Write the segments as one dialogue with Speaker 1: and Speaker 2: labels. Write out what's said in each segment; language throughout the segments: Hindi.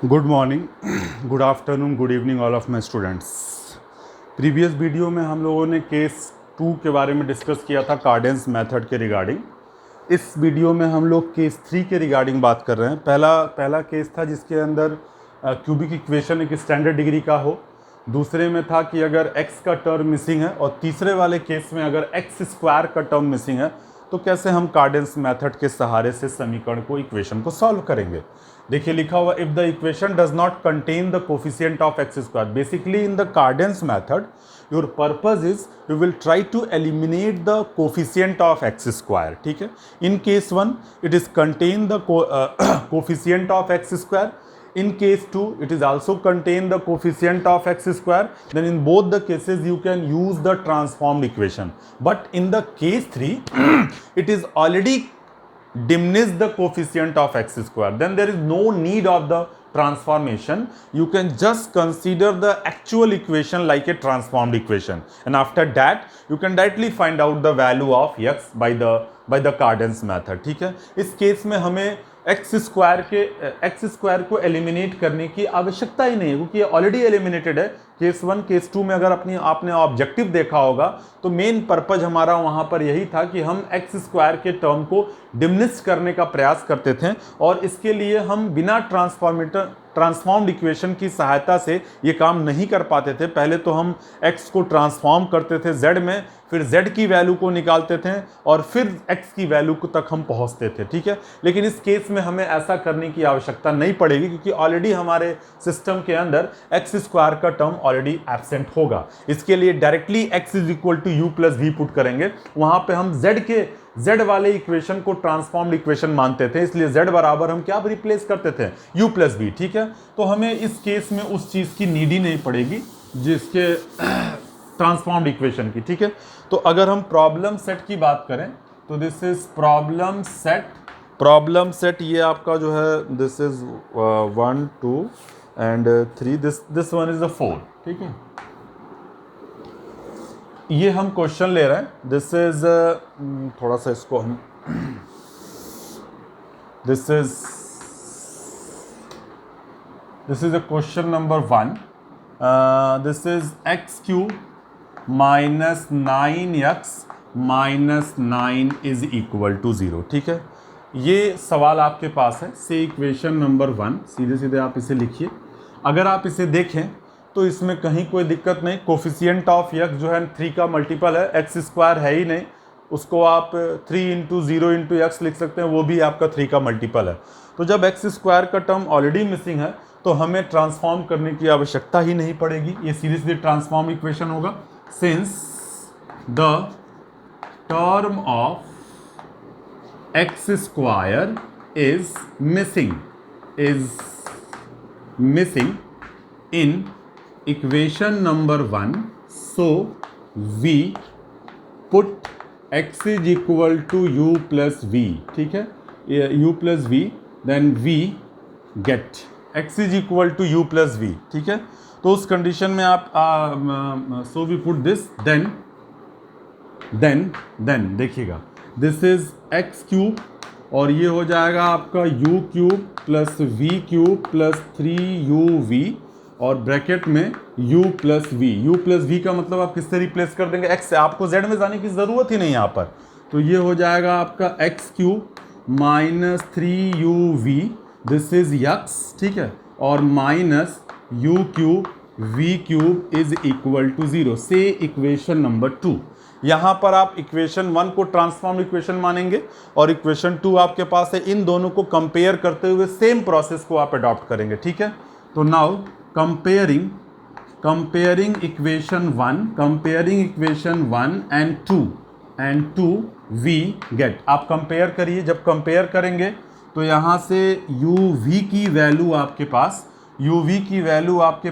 Speaker 1: Good morning, good afternoon, good evening all of my students. Previous video में हम लोगों ने केस 2 के बारे में डिस्कस किया था कार्डेंस मेथड के रिगार्डिंग। इस वीडियो में हम लोग केस 3 के रिगार्डिंग बात कर रहे हैं। पहला केस था जिसके अंदर क्यूबिक इक्वेशन एक स्टैंडर्ड डिग्री का हो, दूसरे में था कि अगर x का टर्म मिसिंग है, और तीसरे वाले केस में अगर x स्क्वायर का टर्म मिसिंग है तो कैसे हम कार्डेंस मेथड के सहारे से समीकरण को, इक्वेशन को सॉल्व करेंगे। देखिए लिखा हुआ, if the equation does not contain the coefficient of X square. Basically in the Cardan's method your purpose is you will try to eliminate the coefficient of X square. ठीक है, in case 1 it is contain the coefficient of X square. In case 2 it is also contain the coefficient of x square. Then in both the cases you can use the transformed equation, but in the case 3 it is already diminished the coefficient of x square. Then there is no need of the transformation. You can just consider the actual equation like a transformed equation, and after that you can directly find out the value of x by the Cardan's method. ठीक है, इस केस में हमें एक्स स्क्वायर को एलिमिनेट करने की आवश्यकता ही नहीं है, क्योंकि ये ऑलरेडी एलिमिनेटेड है। केस 1 केस 2 में अगर आपने ऑब्जेक्टिव देखा होगा तो मेन पर्पज हमारा वहाँ पर यही था कि हम एक्स स्क्वायर के टर्म को डिमिनिश करने का प्रयास करते थे, और इसके लिए हम बिना ट्रांसफॉर्म्ड इक्वेशन की सहायता से ये काम नहीं कर पाते थे। पहले तो हम x को ट्रांसफॉर्म करते थे z में, फिर z की वैल्यू को निकालते थे और फिर x की वैल्यू तक हम पहुंचते थे। ठीक है, लेकिन इस केस में हमें ऐसा करने की आवश्यकता नहीं पड़ेगी, क्योंकि ऑलरेडी हमारे सिस्टम के अंदर एक्स स्क्वायर का टर्म ऑलरेडी एब्सेंट होगा। इसके लिए directly x is equal to u plus v put करेंगे। वहां पे हम z वाले इक्वेशन को ट्रांसफॉर्म्ड इक्वेशन मानते थे, इसलिए z बराबर हम क्या रिप्लेस करते थे, u प्लस वी। ठीक है, तो हमें इस केस में उस चीज की नीड ही नहीं पड़ेगी जिसके ट्रांसफॉर्म्ड इक्वेशन की। ठीक है, तो अगर हम प्रॉब्लम सेट की बात करें तो दिस इज प्रॉब्लम सेट ये आपका जो है this is 1 2 and 3, this one is the 4। ठीक है, ये हम क्वेश्चन ले रहे हैं। दिस इज थोड़ा सा इसको हम this is a question number 1। This is x cube minus 9x minus 9 is equal to 0। ठीक है, ये सवाल आपके पास है। से इक्वेशन नंबर 1 सीधे सीधे आप इसे लिखिए। अगर आप इसे देखें तो इसमें कहीं कोई दिक्कत नहीं। कोफिशिएंट ऑफ x जो है 3 का मल्टीपल है, एक्स स्क्वायर है ही नहीं, उसको आप 3 इंटू 0 इंटू एक्स लिख सकते हैं, वो भी आपका 3 का मल्टीपल है। तो जब एक्स स्क्वायर का टर्म ऑलरेडी मिसिंग है तो हमें ट्रांसफॉर्म करने की आवश्यकता ही नहीं पड़ेगी। ये सीधे सीधे ट्रांसफॉर्म इक्वेशन होगा। Since the term of X square is missing in equation number 1, so we put x is equal to u plus v। ठीक है, u plus v, then we get x is equal to u plus v। ठीक है, तो उस कंडीशन में आप so we put this, then देखिएगा this is x क्यूब और ये हो जाएगा आपका u cube plus v cube plus 3uv और ब्रैकेट में u प्लस v का मतलब आप किससे रिप्लेस कर देंगे, x से। आपको z में जाने की ज़रूरत ही नहीं यहाँ पर। तो ये हो जाएगा आपका x cube minus 3uv, this is x। ठीक है, और minus u cube v cube is equal to 0। से इक्वेशन नंबर 2। यहाँ पर आप इक्वेशन 1 को ट्रांसफॉर्म इक्वेशन मानेंगे और इक्वेशन 2 आपके पास है। इन दोनों को कंपेयर करते हुए सेम प्रोसेस को आप अडॉप्ट करेंगे। ठीक है, तो now comparing equation 1 and 2 we get। आप कंपेयर करिए। जब कंपेयर करेंगे तो यहाँ से uv की वैल्यू आपके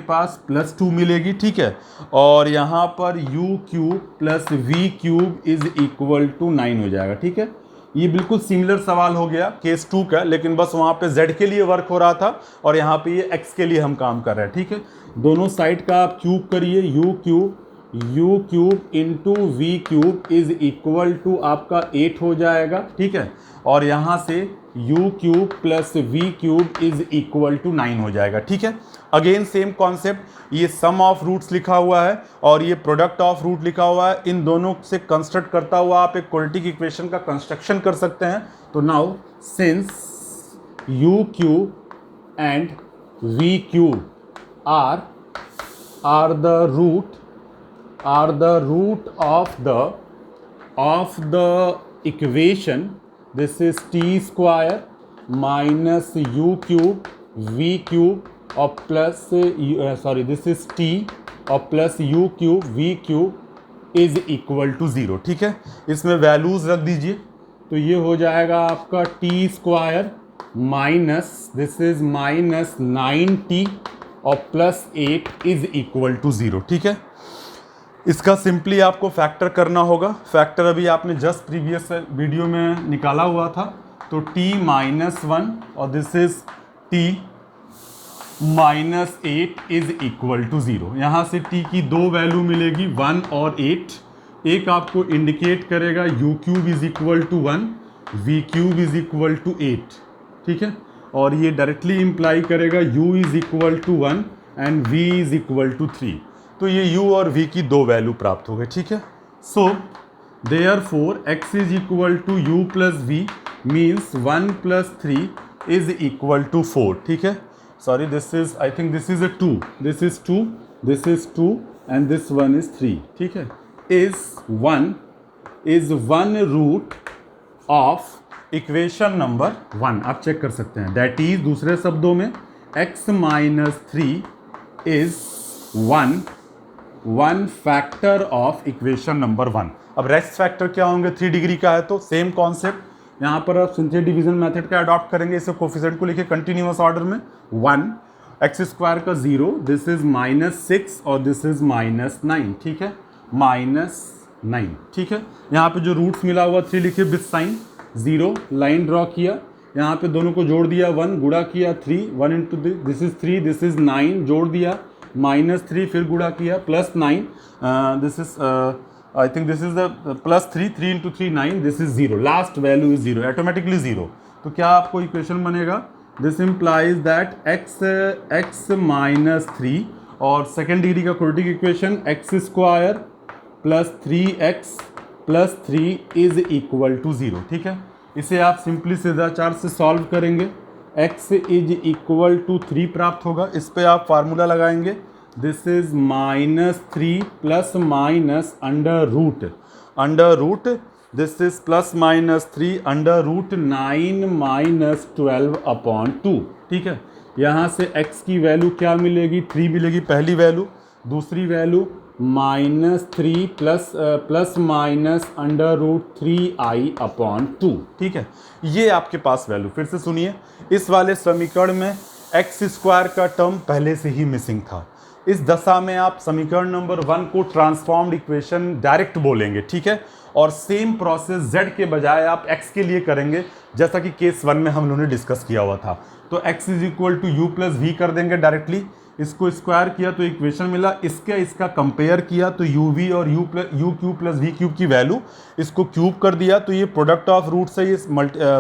Speaker 1: पास प्लस 2 मिलेगी। ठीक है, और यहाँ पर u cube plus v cube is equal to 9 हो जाएगा। ठीक है, ये बिल्कुल सिमिलर सवाल हो गया केस 2 का, लेकिन बस वहाँ पे z के लिए वर्क हो रहा था और यहाँ पे ये x के लिए हम काम कर रहे हैं। ठीक है, दोनों साइड का आप क्यूब करिए। u cube into v cube is equal to आपका 8 हो जाएगा। ठीक है, और यहाँ से u cube plus v cube is equal to 9 हो जाएगा। ठीक है, अगेन सेम कॉन्सेप्ट, ये सम ऑफ रूट्स लिखा हुआ है और ये प्रोडक्ट ऑफ रूट लिखा हुआ है, इन दोनों से कंस्ट्रक्ट करता हुआ आप एक क्वाड्रेटिक इक्वेशन का कंस्ट्रक्शन कर सकते हैं। तो now since u cube and v cube are the root of the equation, this is t square minus u cube v cube और plus this is t और plus u cube v cube is equal to 0। ठीक है, इसमें वैल्यूज रख दीजिए, तो ये हो जाएगा आपका t square minus this is minus 9t और प्लस 8 इज इक्वल टू 0। ठीक है, इसका सिंपली आपको फैक्टर करना होगा। फैक्टर अभी आपने जस्ट प्रीवियस वीडियो में निकाला हुआ था, तो t माइनस 1 और this is t minus 8 is equal to 0। यहाँ से t की दो वैल्यू मिलेगी 1 और 8, एक आपको इंडिकेट करेगा u cube is equal to 1, v cube is equal to 8। ठीक है, और ये डायरेक्टली इंप्लाई करेगा u is equal to 1 and v is equal to 3। तो ये u और v की दो वैल्यू प्राप्त हो गए। ठीक है, so therefore x is equal to u plus v means 1 plus 3 is equal to 4। ठीक है, sorry this is I think this is a 2, this is 2, this is 2 and this one is 3। ठीक है, is one root of equation number 1 आप चेक कर सकते हैं। दैट इज दूसरे शब्दों में x minus 3 is one factor of equation number 1। अब रेस्ट फैक्टर क्या होंगे, 3 डिग्री का है तो सेम कॉन्सेप्ट, यहाँ पर आप सिंथेटिक डिवीजन मेथड का अडॉप्ट करेंगे। इसे कोफिशिएंट को लिखे कंटिन्यूअस ऑर्डर में 1, एक्स स्क्वायर का 0, दिस इज माइनस 6 और दिस इज माइनस 9। ठीक है, माइनस 9। ठीक है, यहाँ पे जो रूट्स मिला हुआ 3 लिखे विद साइन, 0 लाइन ड्रॉ किया, यहाँ पे दोनों को जोड़ दिया, 1 गुणा किया 3, 1 into this is 3, this is 9 जोड़ दिया, माइनस 3 फिर गुणा किया, plus 9, this is I think this is the plus 3, 3 into 3 9, this is 0, last value is 0, automatically 0। तो क्या आपको इक्वेशन बनेगा, this implies that x minus 3 और सेकेंड डिग्री का quadratic equation x square plus 3x plus 3 is equal to 0। ठीक है, इसे आप सिंपली सीधाचार से सॉल्व करेंगे, x इज इक्वल टू 3 प्राप्त होगा। इस पे आप फार्मूला लगाएंगे, this is minus 3 plus minus under root this is plus minus 3 under root 9 minus 12 upon 2। ठीक है, यहाँ से x की वैल्यू क्या मिलेगी, 3 मिलेगी पहली वैल्यू, दूसरी value minus 3 plus minus under root 3i upon 2। ठीक है, ये आपके पास वैल्यू, फिर से सुनिए, इस वाले समीकरण में एक्स स्क्वायर का टर्म पहले से ही मिसिंग था। इस दशा में आप समीकरण नंबर 1 को ट्रांसफॉर्म्ड इक्वेशन डायरेक्ट बोलेंगे। ठीक है, और सेम प्रोसेस z के बजाय आप x के लिए करेंगे, जैसा कि केस 1 में हम लोगों ने डिस्कस किया हुआ था। तो x is equal to u plus v कर देंगे डायरेक्टली, इसको स्क्वायर किया तो इक्वेशन मिला, इसका कंपेयर किया तो यू वी और u cube plus v cube की वैल्यू, इसको क्यूब कर दिया तो ये प्रोडक्ट ऑफ रूट्स है, ये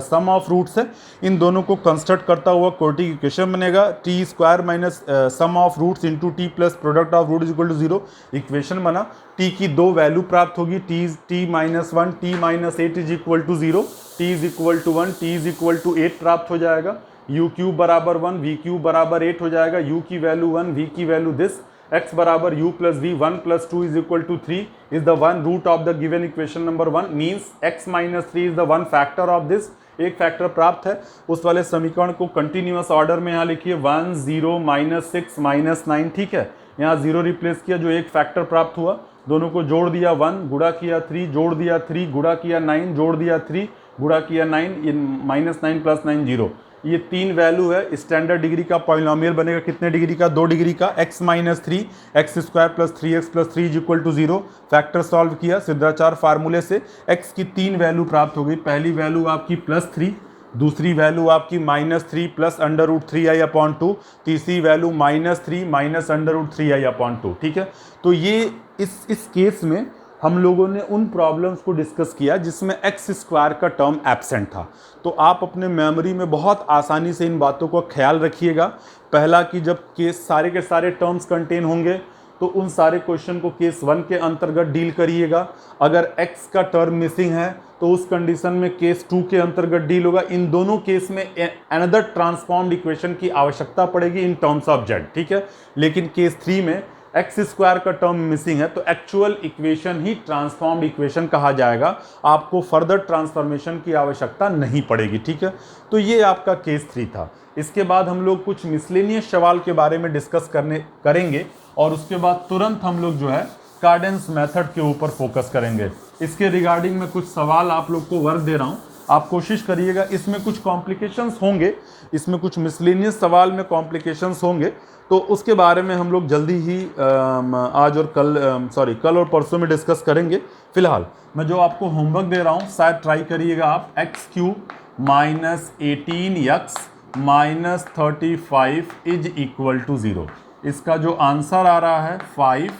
Speaker 1: सम ऑफ रूट्स है, इन दोनों को कंस्ट्रक्ट करता हुआ क्वाड्रेटिक इक्वेशन बनेगा, T square minus sum of roots into T plus product of root is equal to 0। Equation बना, टी की दो वैल्यू प्राप्त होगी, T minus 1, T minus 8 is equal to 0, T is equal to 1, T is equal to 8 प्राप्त हो जाएगा, u क्यूब बराबर 1, v क्यूब बराबर 8 हो जाएगा, u की वैल्यू 1, v की वैल्यू दिस, x बराबर u plus v, 1 plus 2 is equal to 3 is the one root of the given equation number 1, means x minus 3 is the one factor of this, एक फैक्टर प्राप्त है। उस वाले समीकरण को कंटिन्यूअस ऑर्डर में यहाँ लिखिए, 1 0 माइनस 6 माइनस 9। ठीक है, यहाँ 0 रिप्लेस किया, जो एक फैक्टर प्राप्त हुआ, दोनों को जोड़ दिया, 1 गुणा किया 3, जोड़ दिया 3, गुणा किया 9, जोड़ दिया 3, गुणा किया 9, ये माइनस 9 प्लस 9 0, ये 3 वैल्यू है। स्टैंडर्ड डिग्री का पॉलिनोमियल बनेगा, कितने डिग्री का, 2 डिग्री का, x minus 3 x square plus 3x plus 3 is equal to 0। Factor solve किया सिद्धाचार फार्मूले से, x की 3 वैल्यू प्राप्त हो गई, पहली वैल्यू आपकी प्लस 3, दूसरी वैल्यू आपकी minus 3 plus under root 3i upon 2, तीसरी value minus 3 minus under root 3i upon 2। ठीक है, तो ये इस केस में हम लोगों ने उन प्रॉब्लम्स को डिस्कस किया जिसमें एक्स स्क्वायर का टर्म एब्सेंट था। तो आप अपने मेमोरी में बहुत आसानी से इन बातों को ख्याल रखिएगा। पहला कि जब केस सारे के सारे टर्म्स कंटेन होंगे तो उन सारे क्वेश्चन को केस 1 के अंतर्गत डील करिएगा। अगर x का टर्म मिसिंग है तो उस कंडीशन में केस 2 के अंतर्गत डील होगा। इन दोनों केस में अनदर ट्रांसफॉर्म्ड इक्वेशन की आवश्यकता पड़ेगी इन टर्म्स ऑफ z, ठीक है। लेकिन केस 3 में एक्स स्क्वायर का टर्म मिसिंग है तो एक्चुअल इक्वेशन ही ट्रांसफॉर्म्ड इक्वेशन कहा जाएगा, आपको फर्दर ट्रांसफॉर्मेशन की आवश्यकता नहीं पड़ेगी, ठीक है। तो ये आपका केस 3 था। इसके बाद हम लोग कुछ मिसलेनियस सवाल के बारे में डिस्कस करेंगे और उसके बाद तुरंत हम लोग जो है कार्डेंस मेथड के ऊपर फोकस करेंगे। इसके रिगार्डिंग में कुछ सवाल आप लोग को वर्क दे रहा हूँ, आप कोशिश करिएगा। इसमें कुछ कॉम्प्लिकेशंस होंगे, इसमें कुछ मिसलेनियस सवाल में कॉम्प्लिकेशंस होंगे, तो उसके बारे में हम लोग जल्दी ही आज और कल और परसों में डिस्कस करेंगे। फिलहाल मैं जो आपको होमवर्क दे रहा हूँ शायद ट्राई करिएगा आप। x³ minus 18x minus 35 is equal to 0। इसका जो आंसर आ रहा है 5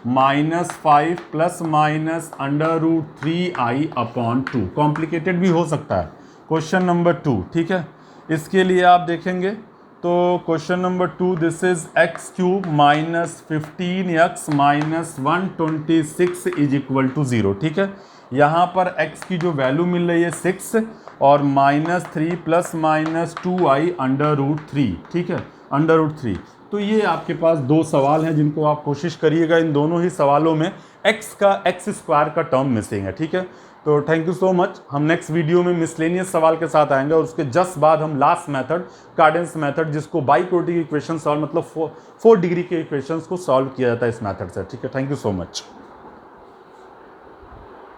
Speaker 1: minus 5 plus minus √3i upon 2। Complicated भी हो सकता है। क्वेश्चन नंबर 2, ठीक है। इसके लिए आप देखेंगे तो question number 2, this is x³ minus 15x minus 126 is equal to 0, ठीक है। यहाँ पर x की जो वैल्यू मिल रही है 6 और -3 प्लस माइनस 2i √3, ठीक है, √3। तो ये आपके पास दो सवाल हैं जिनको आप कोशिश करिएगा। इन दोनों ही सवालों में एक्स स्क्वायर का टर्म मिसिंग है, ठीक है। तो थैंक यू सो मच। हम नेक्स्ट वीडियो में मिसलेनियस सवाल के साथ आएंगे और उसके जस्ट बाद हम लास्ट मेथड कार्डेंस मेथड, जिसको बाइक्रोटिक इक्वेशन सॉल्व मतलब 4 डिग्री के इक्वेशंस को सॉल्व किया जाता है इस मेथड से, ठीक है। Thank you so much.